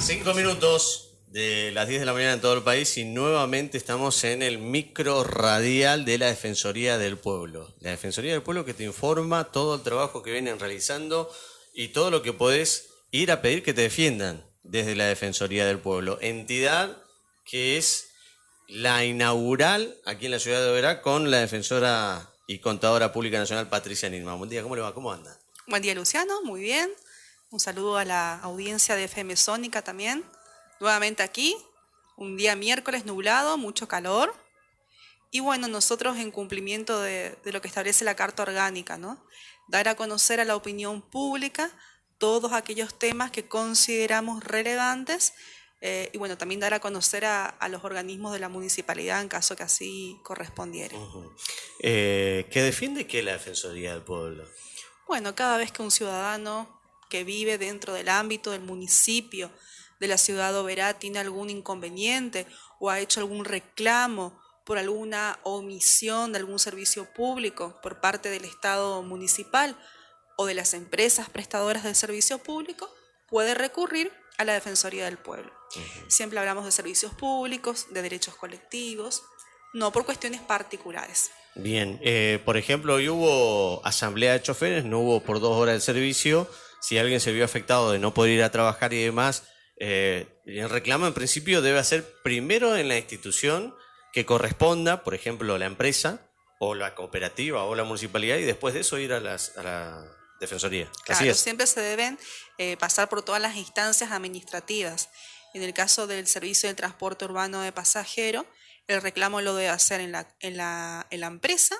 5 minutos de las 10 de la mañana en todo el país y nuevamente estamos en el micro radial de la Defensoría del Pueblo. La Defensoría del Pueblo que te informa todo el trabajo que vienen realizando y todo lo que podés ir a pedir que te defiendan desde la Defensoría del Pueblo. Entidad que es la inaugural aquí en la ciudad de Oberá con la defensora y contadora pública nacional Patricia Nilman. Buen día, ¿cómo le va? ¿Cómo anda? Buen día, Luciano, muy bien. Un saludo a la audiencia de FM Sónica también. Nuevamente aquí, un día miércoles nublado, mucho calor. Y bueno, nosotros en cumplimiento de lo que establece la Carta Orgánica, ¿no? Dar a conocer a la opinión pública todos aquellos temas que consideramos relevantes y bueno, también dar a conocer a los organismos de la municipalidad en caso que así correspondiere. ¿Qué defiende qué la Defensoría del Pueblo? Bueno, cada vez que un ciudadano que vive dentro del ámbito del municipio de la ciudad de Oberá tiene algún inconveniente o ha hecho algún reclamo por alguna omisión de algún servicio público por parte del Estado municipal o de las empresas prestadoras de servicio público, puede recurrir a la Defensoría del Pueblo. Siempre hablamos de servicios públicos, de derechos colectivos, no por cuestiones particulares. Bien, por ejemplo, hoy hubo asamblea de choferes, no hubo por 2 horas de servicio. Si alguien se vio afectado de no poder ir a trabajar y demás, el reclamo en principio debe hacer primero en la institución que corresponda, por ejemplo, la empresa o la cooperativa o la municipalidad, y después de eso ir a la defensoría. Así Claro, es. siempre se deben pasar por todas las instancias administrativas. En el caso del servicio de transporte urbano de pasajero, el reclamo lo debe hacer en la empresa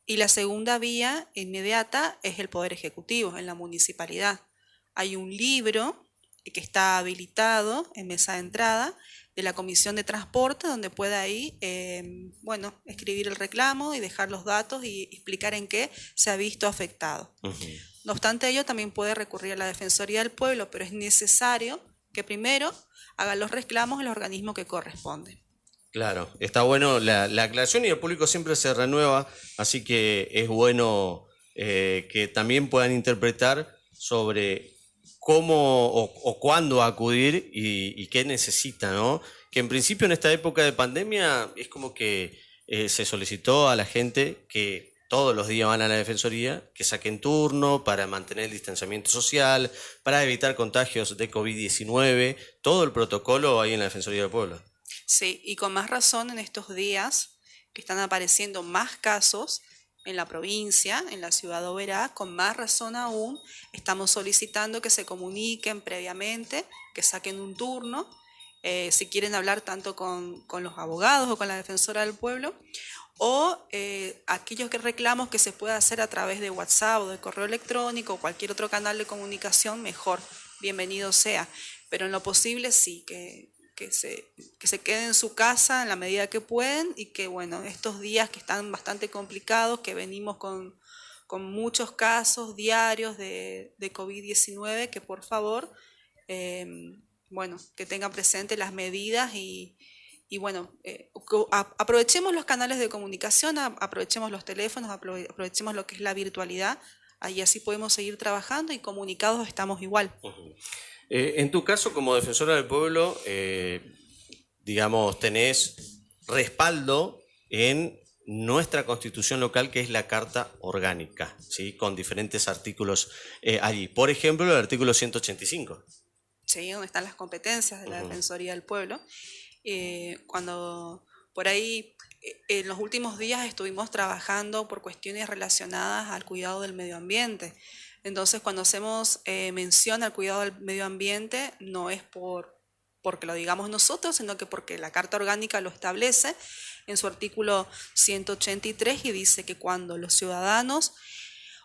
y la segunda vía inmediata es el Poder Ejecutivo, en la municipalidad. Hay un libro que está habilitado en mesa de entrada de la Comisión de Transporte, donde puede ahí, escribir el reclamo y dejar los datos y explicar en qué se ha visto afectado. No obstante ello, también puede recurrir a la Defensoría del Pueblo, pero es necesario que primero haga los reclamos el organismo que corresponde. Claro, está bueno la aclaración y el público siempre se renueva, así que es bueno que también puedan interpretar sobre cómo o cuándo acudir y qué necesita, ¿no? Que en principio en esta época de pandemia es como que se solicitó a la gente que todos los días van a la Defensoría, que saquen turno para mantener el distanciamiento social, para evitar contagios de COVID-19, todo el protocolo ahí en la Defensoría del Pueblo. Sí, y con más razón en estos días que están apareciendo más casos en la provincia, en la ciudad de Oberá, con más razón aún estamos solicitando que se comuniquen previamente, que saquen un turno, si quieren hablar tanto con los abogados o con la defensora del pueblo, o aquellos reclamos que se pueda hacer a través de WhatsApp o de correo electrónico o cualquier otro canal de comunicación, mejor, bienvenido sea. Pero en lo posible sí, que se queden en su casa en la medida que pueden y que, bueno, estos días que están bastante complicados, que venimos con muchos casos diarios de COVID-19, que por favor, que tengan presente las medidas y bueno, aprovechemos los canales de comunicación, aprovechemos los teléfonos, aprovechemos lo que es la virtualidad, y así podemos seguir trabajando y comunicados estamos igual. En tu caso, como defensora del pueblo, digamos, tenés respaldo en nuestra constitución local, que es la Carta Orgánica, ¿sí? Con diferentes artículos allí. Por ejemplo, el artículo 185. Sí, donde están las competencias de la Defensoría del Pueblo. Cuando por ahí en los últimos días estuvimos trabajando por cuestiones relacionadas al cuidado del medio ambiente. Entonces, cuando hacemos mención al cuidado del medio ambiente, no es porque lo digamos nosotros, sino que porque la Carta Orgánica lo establece en su artículo 183 y dice que cuando los ciudadanos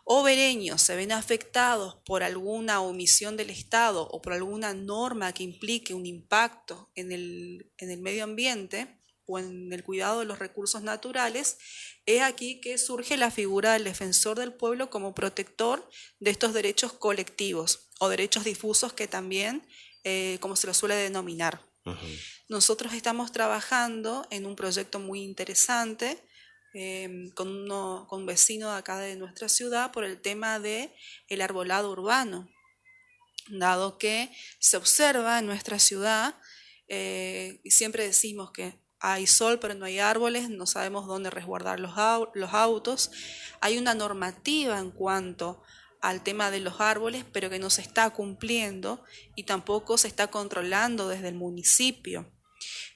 obereños se ven afectados por alguna omisión del Estado o por alguna norma que implique un impacto en el medio ambiente o en el cuidado de los recursos naturales, es aquí que surge la figura del defensor del pueblo como protector de estos derechos colectivos o derechos difusos que también, como se lo suele denominar. Nosotros estamos trabajando en un proyecto muy interesante con un vecino de acá de nuestra ciudad por el tema del arbolado urbano. dado que se observa en nuestra ciudad, y siempre decimos que hay sol pero no hay árboles, no sabemos dónde resguardar los autos. Hay una normativa en cuanto al tema de los árboles, pero que no se está cumpliendo y tampoco se está controlando desde el municipio.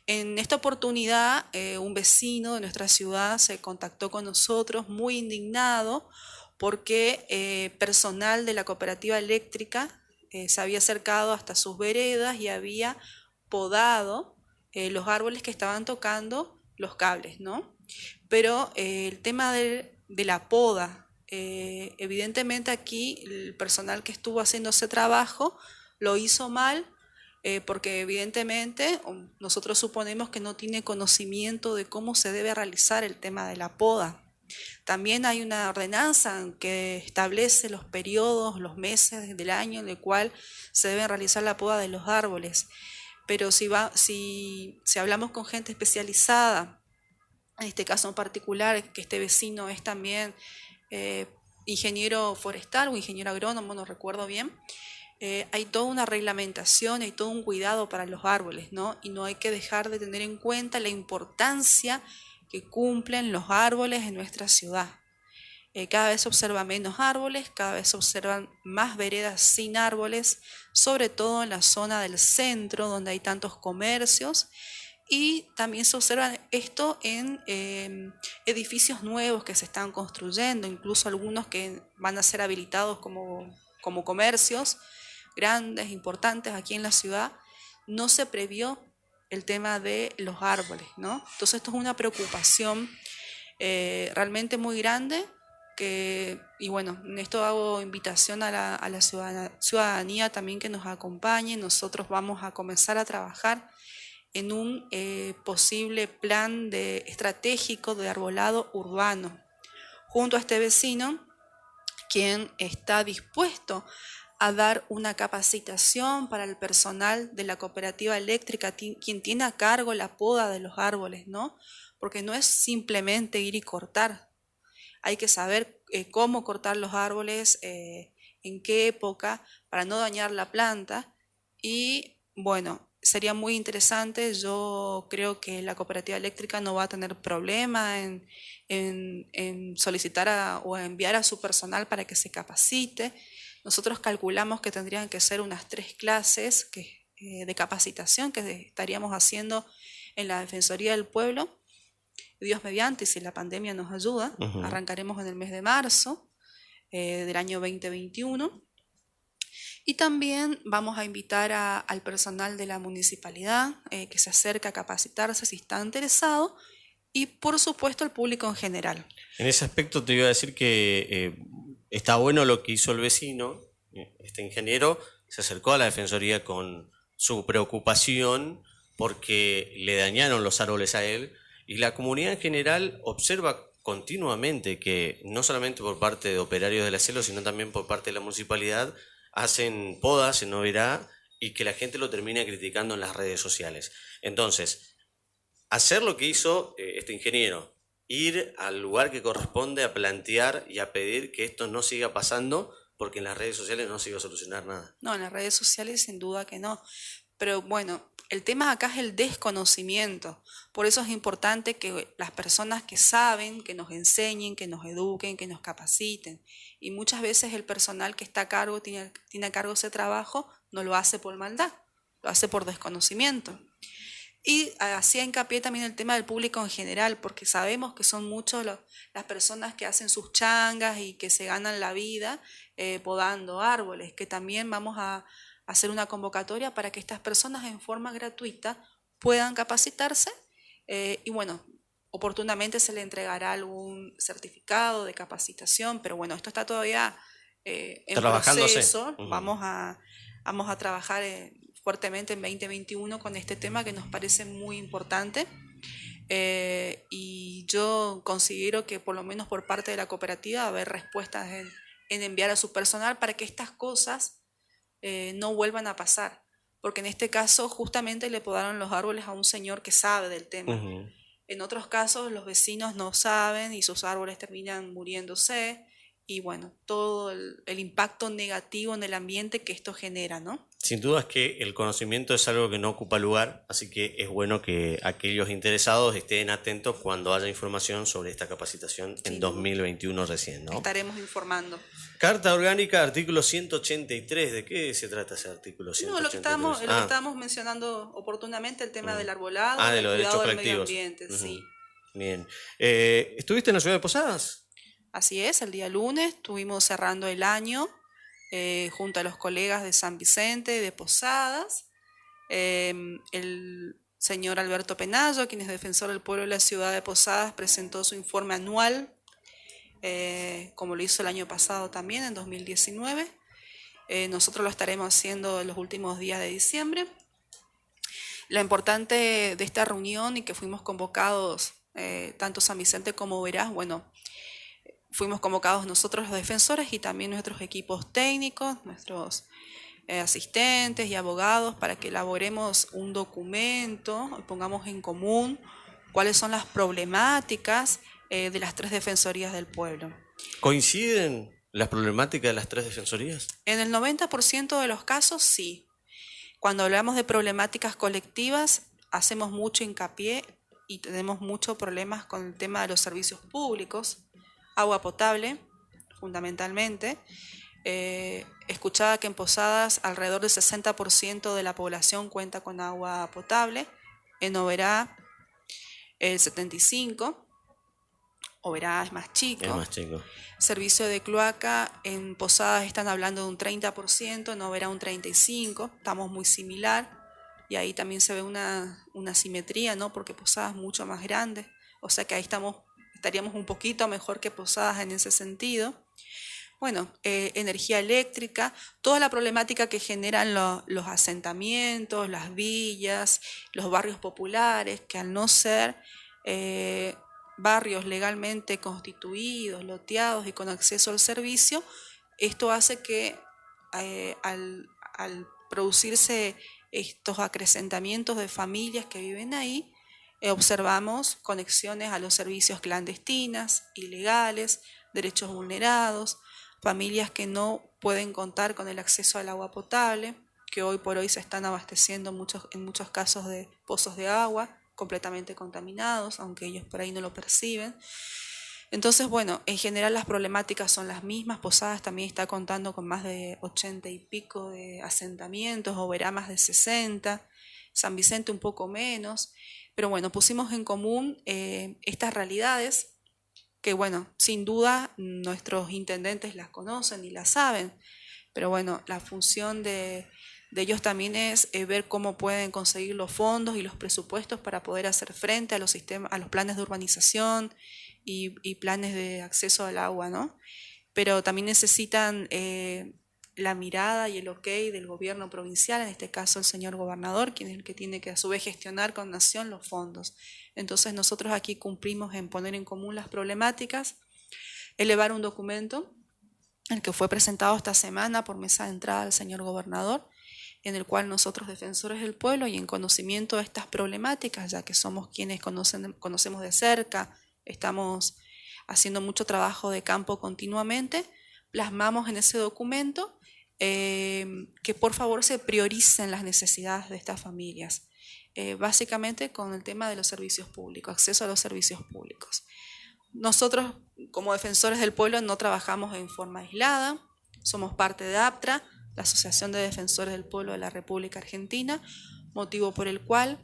En esta oportunidad, un vecino de nuestra ciudad se contactó con nosotros muy indignado porque personal de la cooperativa eléctrica se había acercado hasta sus veredas y había podado los árboles que estaban tocando los cables, ¿no? Pero el tema de la poda, evidentemente aquí el personal que estuvo haciendo ese trabajo lo hizo mal, porque evidentemente nosotros suponemos que no tiene conocimiento de cómo se debe realizar el tema de la poda. También hay una ordenanza que establece los periodos, los meses del año en el cual se debe realizar la poda de los árboles. Pero si hablamos con gente especializada, en este caso en particular, que este vecino es también ingeniero forestal o ingeniero agrónomo, no recuerdo bien, hay toda una reglamentación, hay todo un cuidado para los árboles, ¿no? Y no hay que dejar de tener en cuenta la importancia que cumplen los árboles en nuestra ciudad. Cada vez se observan menos árboles, cada vez se observan más veredas sin árboles, sobre todo en la zona del centro, donde hay tantos comercios, y también se observa esto en edificios nuevos que se están construyendo, incluso algunos que van a ser habilitados como comercios grandes, importantes aquí en la ciudad. No se previó el tema de los árboles, ¿no? Entonces esto es una preocupación realmente muy grande, y bueno, en esto hago invitación a la ciudadanía también que nos acompañe. Nosotros vamos a comenzar a trabajar en un posible plan estratégico de arbolado urbano, junto a este vecino, quien está dispuesto a dar una capacitación para el personal de la cooperativa eléctrica, quien tiene a cargo la poda de los árboles, ¿no? Porque no es simplemente ir y cortar, hay que saber cómo cortar los árboles, en qué época, para no dañar la planta. Y bueno, sería muy interesante. Yo creo que la cooperativa eléctrica no va a tener problema en solicitar o enviar a su personal para que se capacite. Nosotros calculamos que tendrían que ser unas 3 clases de capacitación que estaríamos haciendo en la Defensoría del Pueblo. Dios mediante, si la pandemia nos ayuda, arrancaremos en el mes de marzo del año 2021. Y también vamos a invitar al personal de la municipalidad que se acerque a capacitarse si está interesado, y por supuesto al público en general. En ese aspecto te iba a decir que está bueno lo que hizo el vecino, este ingeniero, se acercó a la Defensoría con su preocupación porque le dañaron los árboles a él, y la comunidad en general observa continuamente que no solamente por parte de operarios de la CELO, sino también por parte de la municipalidad, hacen podas en Noverá y que la gente lo termina criticando en las redes sociales. Entonces, hacer lo que hizo este ingeniero, ir al lugar que corresponde a plantear y a pedir que esto no siga pasando, porque en las redes sociales no se iba a solucionar nada. No, en las redes sociales sin duda que no. Pero bueno, el tema acá es el desconocimiento. Por eso es importante que las personas que saben, que nos enseñen, que nos eduquen, que nos capaciten. Y muchas veces el personal que está a cargo, tiene a cargo ese trabajo, no lo hace por maldad, lo hace por desconocimiento. Y hacía hincapié también el tema del público en general, porque sabemos que son muchas las personas que hacen sus changas y que se ganan la vida podando árboles, que también vamos a hacer una convocatoria para que estas personas en forma gratuita puedan capacitarse, y bueno, oportunamente se le entregará algún certificado de capacitación, pero bueno, esto está todavía en proceso. Vamos a trabajar fuertemente en 2021 con este tema que nos parece muy importante, y yo considero que por lo menos por parte de la cooperativa va a haber respuestas en enviar a su personal para que estas cosas no vuelvan a pasar, porque en este caso justamente le podaron los árboles a un señor que sabe del tema. En otros casos los vecinos no saben y sus árboles terminan muriéndose, y bueno, todo el impacto negativo en el ambiente que esto genera, ¿no? Sin duda es que el conocimiento es algo que no ocupa lugar, así que es bueno que aquellos interesados estén atentos cuando haya información sobre esta capacitación en Sin duda. 2021 recién, ¿no? Estaremos informando. Carta orgánica, artículo 183. ¿De qué se trata ese artículo 183? No, lo que estábamos mencionando oportunamente, el tema del arbolado, de del los derechos cuidado del medio colectivos. ambiente, sí. Bien. ¿Estuviste en la ciudad de Posadas? Así es, el día lunes estuvimos cerrando el año junto a los colegas de San Vicente, de Posadas, el señor Alberto Penayo, quien es defensor del pueblo de la ciudad de Posadas, presentó su informe anual, como lo hizo el año pasado también, en 2019. Nosotros lo estaremos haciendo en los últimos días de diciembre. Lo importante de esta reunión y que fuimos convocados, tanto San Vicente como Verás, bueno, fuimos convocados nosotros los defensores y también nuestros equipos técnicos, nuestros asistentes y abogados para que elaboremos un documento y pongamos en común cuáles son las problemáticas de las 3 defensorías del pueblo. ¿Coinciden las problemáticas de las 3 defensorías? En el 90% de los casos sí. Cuando hablamos de problemáticas colectivas hacemos mucho hincapié y tenemos muchos problemas con el tema de los servicios públicos, agua potable, fundamentalmente. Escuchaba que en Posadas alrededor del 60% de la población cuenta con agua potable, en Oberá el 75%, Oberá es más chico. Es más chico. Servicio de cloaca, en Posadas están hablando de un 30%, en Oberá un 35%, estamos muy similar, y ahí también se ve una simetría, ¿no? Porque Posadas es mucho más grande, o sea que ahí estaríamos un poquito mejor que Posadas en ese sentido. Bueno, energía eléctrica, toda la problemática que generan los asentamientos, las villas, los barrios populares, que al no ser barrios legalmente constituidos, loteados y con acceso al servicio, esto hace que al producirse estos acrecentamientos de familias que viven ahí, observamos conexiones a los servicios clandestinas, ilegales, derechos vulnerados, familias que no pueden contar con el acceso al agua potable, que hoy por hoy se están abasteciendo en muchos casos de pozos de agua completamente contaminados, aunque ellos por ahí no lo perciben. Entonces, bueno, en general las problemáticas son las mismas. Posadas también está contando con más de 80 y pico de asentamientos, Oberá más de 60, San Vicente un poco menos. Pero bueno, pusimos en común estas realidades que, bueno, sin duda nuestros intendentes las conocen y las saben, pero bueno, la función de ellos también es ver cómo pueden conseguir los fondos y los presupuestos para poder hacer frente a los planes de urbanización y planes de acceso al agua, ¿no? Pero también necesitan la mirada y el ok del gobierno provincial, en este caso el señor gobernador, quien es el que tiene que a su vez gestionar con Nación los fondos. Entonces nosotros aquí cumplimos en poner en común las problemáticas, elevar un documento, el que fue presentado esta semana por mesa de entrada al señor gobernador, en el cual nosotros, defensores del pueblo y en conocimiento de estas problemáticas, ya que somos quienes conocemos de cerca, estamos haciendo mucho trabajo de campo continuamente, plasmamos en ese documento que por favor se prioricen las necesidades de estas familias, básicamente con el tema de los servicios públicos, acceso a los servicios públicos. Nosotros, como defensores del pueblo, no trabajamos en forma aislada, somos parte de APTRA, la Asociación de Defensores del Pueblo de la República Argentina, motivo por el cual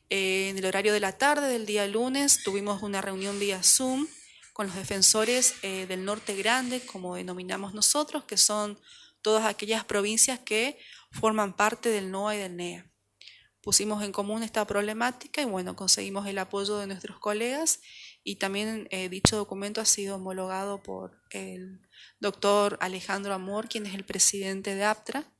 en el horario de la tarde del día lunes tuvimos una reunión vía Zoom con los defensores del Norte Grande, como denominamos nosotros, que son todas aquellas provincias que forman parte del NOA y del NEA. Pusimos en común esta problemática y bueno, conseguimos el apoyo de nuestros colegas y también dicho documento ha sido homologado por el doctor Alejandro Amor, quien es el presidente de APTRA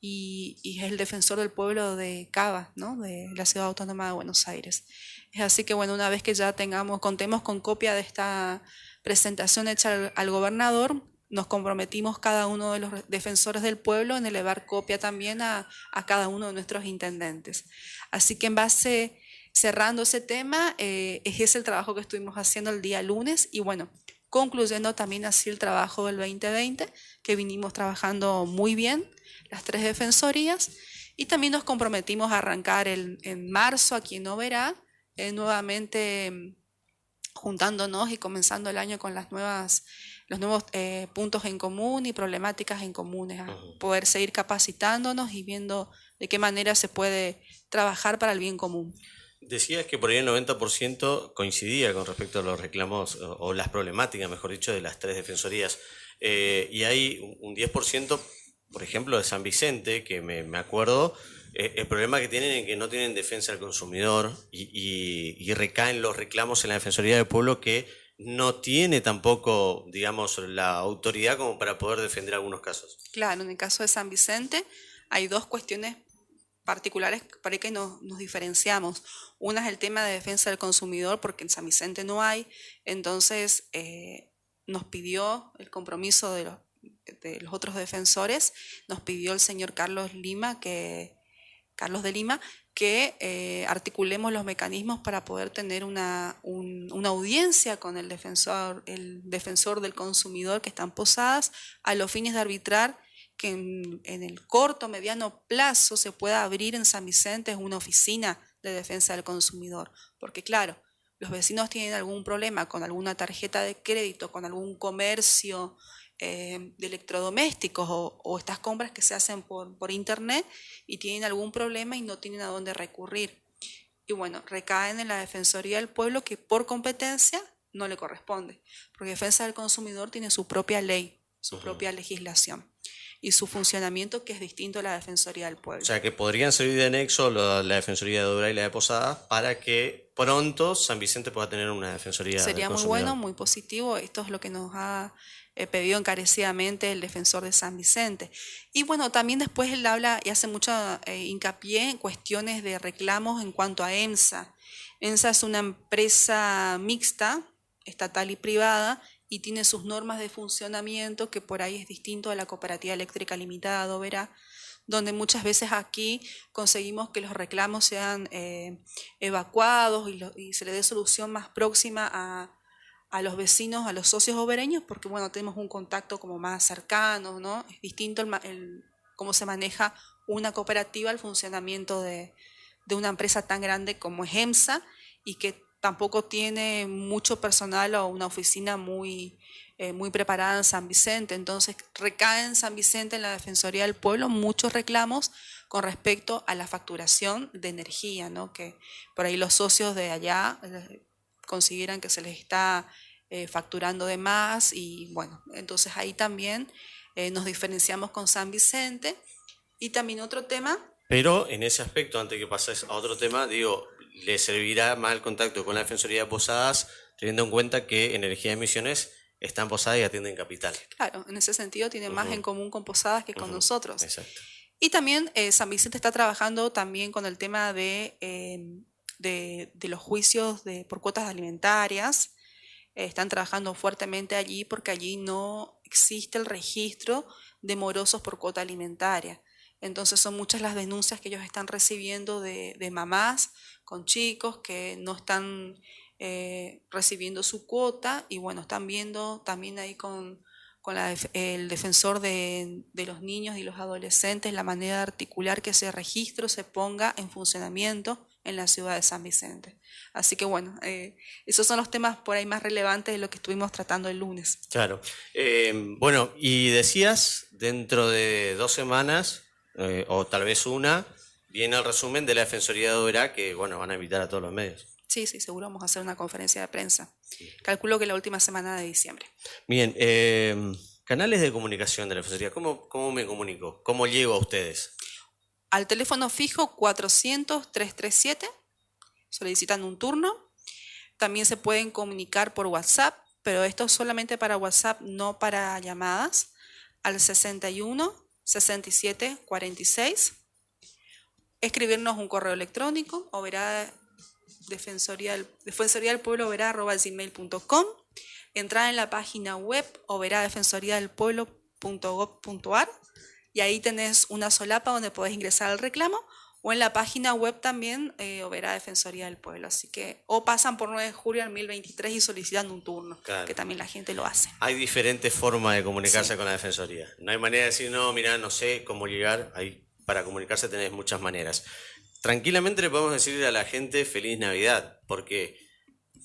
y es el defensor del pueblo de Cava, ¿no? De la Ciudad Autónoma de Buenos Aires. Es así que bueno, una vez que ya contemos con copia de esta presentación hecha al gobernador, nos comprometimos cada uno de los defensores del pueblo en elevar copia también a cada uno de nuestros intendentes. Así que en base, cerrando ese tema, es ese el trabajo que estuvimos haciendo el día lunes y bueno, concluyendo también así el trabajo del 2020, que vinimos trabajando muy bien, las 3 defensorías, y también nos comprometimos a arrancar en marzo aquí en Oberá, nuevamente juntándonos y comenzando el año con los nuevos puntos en común y problemáticas en comunes, a poder seguir capacitándonos y viendo de qué manera se puede trabajar para el bien común. Decías que por ahí el 90% coincidía con respecto a los reclamos o las problemáticas, mejor dicho, de las 3 defensorías. Y hay un 10%, por ejemplo, de San Vicente, que me acuerdo, el problema que tienen es que no tienen defensa del consumidor y recaen los reclamos en la Defensoría del Pueblo, que no tiene tampoco, digamos, la autoridad como para poder defender algunos casos. Claro, en el caso de San Vicente hay 2 cuestiones particulares para que nos diferenciamos. Una es el tema de defensa del consumidor, porque en San Vicente no hay, entonces nos pidió el compromiso de los otros defensores, nos pidió el señor Carlos de Lima que articulemos los mecanismos para poder tener una audiencia con el defensor del consumidor que está en Posadas, a los fines de arbitrar que en el corto, mediano plazo se pueda abrir en San Vicente una oficina de defensa del consumidor. Porque claro, los vecinos tienen algún problema con alguna tarjeta de crédito, con algún comercio de electrodomésticos o estas compras que se hacen por internet, y tienen algún problema y no tienen a dónde recurrir. Y bueno, recaen en la Defensoría del Pueblo, que por competencia no le corresponde, porque Defensa del Consumidor tiene su propia ley, su propia legislación y su funcionamiento, que es distinto a la Defensoría del Pueblo. O sea, que podrían servir de nexo la Defensoría de Oberá y la de Posadas para que pronto San Vicente pueda tener una Defensoría del Sería muy Consumidor. bueno, muy positivo. Esto es lo que nos ha pedido encarecidamente el defensor de San Vicente. Y bueno, también después él habla y hace mucho hincapié en cuestiones de reclamos en cuanto a EMSA. EMSA es una empresa mixta, estatal y privada, y tiene sus normas de funcionamiento, que por ahí es distinto a la Cooperativa Eléctrica Limitada de Oberá, donde muchas veces aquí conseguimos que los reclamos sean evacuados y se le dé solución más próxima a los vecinos, a los socios obereños, porque bueno, tenemos un contacto como más cercano, ¿no? Es distinto cómo se maneja una cooperativa al funcionamiento de una empresa tan grande como es EMSA, y que tampoco tiene mucho personal o una oficina muy preparada en San Vicente. Entonces recae en San Vicente, en la Defensoría del Pueblo, muchos reclamos con respecto a la facturación de energía, ¿no? Que por ahí los socios de allá consideran que se les está facturando de más, y bueno, entonces ahí también nos diferenciamos con San Vicente. Y también otro tema. Pero en ese aspecto, antes que pases a otro tema, digo, le servirá más el contacto con la Defensoría de Posadas, teniendo en cuenta que Energía de Misiones está en Posadas y atiende en Capital. Claro, en ese sentido tiene más en común con Posadas que con nosotros. Exacto. Y también San Vicente está trabajando también con el tema de los juicios por cuotas alimentarias. Están trabajando fuertemente allí, porque allí no existe el registro de morosos por cuota alimentaria. Entonces son muchas las denuncias que ellos están recibiendo de mamás con chicos que no están recibiendo su cuota, y bueno, están viendo también ahí con el defensor de los niños y los adolescentes la manera de articular que ese registro se ponga en funcionamiento en la ciudad de San Vicente. Así que bueno, esos son los temas por ahí más relevantes de lo que estuvimos tratando el lunes. Claro. Bueno, y decías, dentro de 2 semanas, o tal vez una, viene el resumen de la Defensoría de Oberá, que bueno, van a invitar a todos los medios. Sí, seguro vamos a hacer una conferencia de prensa. Calculo que la última semana de diciembre. Bien, canales de comunicación de la Defensoría, ¿cómo me comunico? ¿Cómo llego a ustedes? Al teléfono fijo 400-337, solicitan un turno. También se pueden comunicar por WhatsApp, pero esto es solamente para WhatsApp, no para llamadas, al 61 67 46. Escribirnos un correo electrónico, Defensoría del Pueblo oberá@gmail.com. Entrar en la página web oberadefensoriadelpueblo.gov.ar, y ahí tenés una solapa donde podés ingresar al reclamo, o en la página web también, Oberá Defensoría del Pueblo. Así que, o pasan por 9 de julio del 2023 y solicitan un turno, Claro. que también la gente lo hace. Hay diferentes formas de comunicarse Sí. con la Defensoría. No hay manera de decir, no, mira, no sé cómo llegar. Ahí, para comunicarse tenés muchas maneras. Tranquilamente le podemos decir a la gente feliz Navidad, porque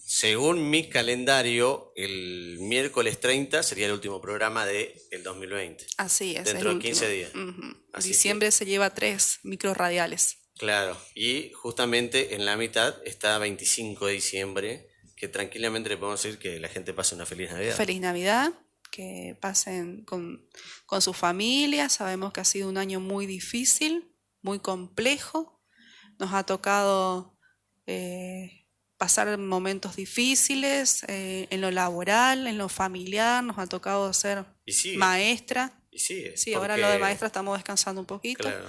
según mi calendario, el miércoles 30 sería el último programa del 2020. Así es. Dentro el de 15 último. días. Ujú. Así Diciembre se lleva 3 microradiales. Claro, y justamente en la mitad está 25 de diciembre, que tranquilamente le podemos decir que la gente pase una feliz Navidad. Feliz Navidad, que pasen con su familia. Sabemos que ha sido un año muy difícil, muy complejo. Nos ha tocado pasar momentos difíciles en lo laboral, en lo familiar. Nos ha tocado ser Y sigue, maestra. y sigue. Sí, ahora lo de maestra estamos descansando un poquito. Claro.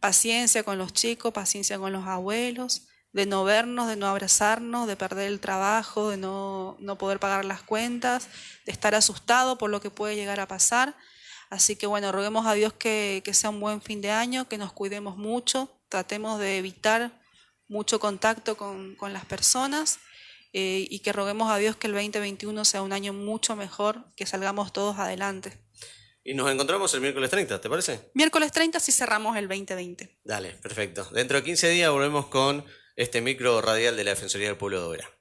Paciencia con los chicos, paciencia con los abuelos, de no vernos, de no abrazarnos, de perder el trabajo, de no poder pagar las cuentas, de estar asustado por lo que puede llegar a pasar. Así que bueno, roguemos a Dios que sea un buen fin de año, que nos cuidemos mucho, tratemos de evitar mucho contacto con las personas y que roguemos a Dios que el 2021 sea un año mucho mejor, que salgamos todos adelante. Y nos encontramos el miércoles 30, ¿te parece? Miércoles 30 sí cerramos el 2020. Dale, perfecto. Dentro de 15 días volvemos con este micro radial de la Defensoría del Pueblo de Oberá.